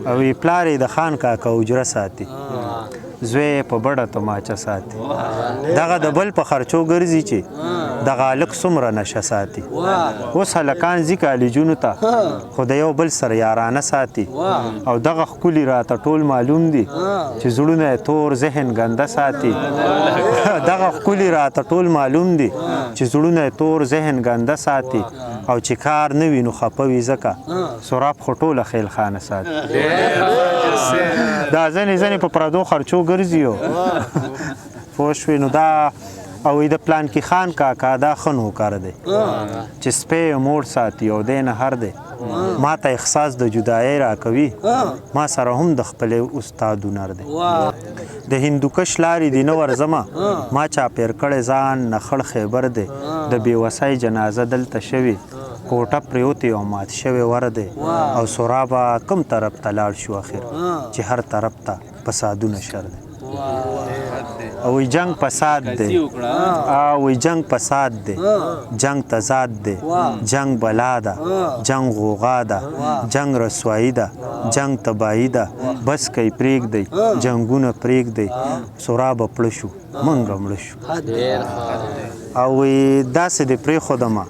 او یې پلار یې د خان کاکا اوجره ساتي زوی په بډه تماچه ساتي دغه د بل په خرچو ګرځي چې دغه هلک څومره نشه ساتي اوس هلکان ځي کالجونو ته خو د یو بل سره یارانه ساتي او دغه ښکلي راته ټول معلوم دي چې زړونه یې تور ذهن ګنده ساتي دغه ښکلي راته ټول معلوم دي چې زړونه یې تور ذهن ګنده ساتي او چې کار نه وي نو خفه وي ځکه سراب خو ټوله خیلخانه ساتي دا ځنې په پردو خرچو ګرځي پوه شوې نو دا او د پلانکي خان کاکا دا ښه نوکر دی چې سپی یې موړ ساتي او دی نه هر دی ما ته احساس د جدایۍ راکوي ما سره هم د خپلې استاد هنر دی د هندوکش لارې دي نه ورځمه ما چاپېر کړی ځان نه خړ خیبر دی د بېوسۍ جنازه دلته شوې کوټه پریوتې او مات شوی ور دی او سرابه کوم طرف ته لاړ شو اخر چې هر طرف ته فسادونه شر دی او جنگ فساد دی او جنگ فساد دی جنگ تضاد دی جنگ بلا ده جنگ غوغا ده جنگ رسوایی ده جنگ تباهی ده بس کوي پرېږدئ جنګونه پرېږدئ سرابه پړه شو موږ مړه شو او داسې دې پرېښودمه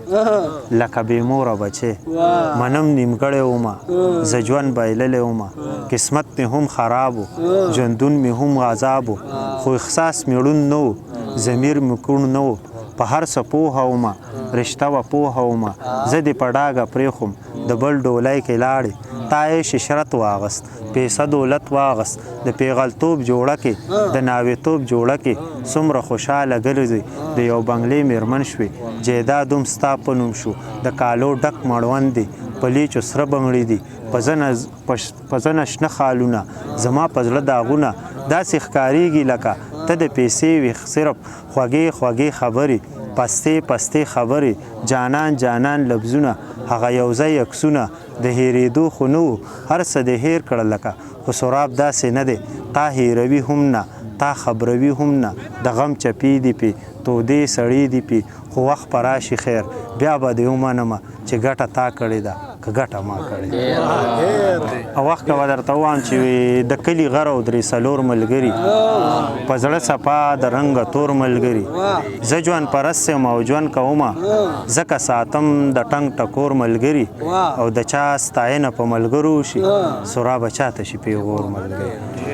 لکه بې موره بچې منم نیمګړی ومه زه ژوند بایللی ومه قسمت مې هم خراب و ژوندون مې هم عذاب و خو احساس مې ړوند نه و ضمیر مې کوڼ نه و په هر څه پوهه ومه رشته وه پوهه ومه زه دې په ډاګه پرېښوم د بل ډولۍ کې لاړې تا یې ششرت واغست پیسه دولت واغست د پیغلتوب جوړه کې د ناوېتوب جوړه کې څومره خوشحاله ګرځي د یو بنګلې مېرمن شوې جیداد هم ستا په نوم شو د کالو ډک مړوند دی په لیچو سره بنګړي دي په زنه شنه خالونه زما په زړه داغونه داسې ښکارېږي لکه ته د پیسې وي صرف خوږې خوږې خبرې پستې پستې خبرې جانان جانان لفظونه هغه یو ځای عکسونه د هېرېدو خو نه و هر څه دې هېر کړه لکه خو سراب داسې نه دی تا هېروي هم نه تا خبروي هم نه د غم چپې دي پې تودې سړې دي پې خو وخت په راشي خیر بیا به دې ومنمه چې ګټه تا کړې ده که ګټه ما کړې او وخت به درته ووایم چې د کلي غر او درې څلور ملګري په زړه صفا د رنګه تور ملګري زه ژوند پرست یم او ژوند کومه ځکه ساتم د ټنګ ټکور ملګري او د چا ستاینه په ملګرو شي سرابه چاته شي پیغور ملګري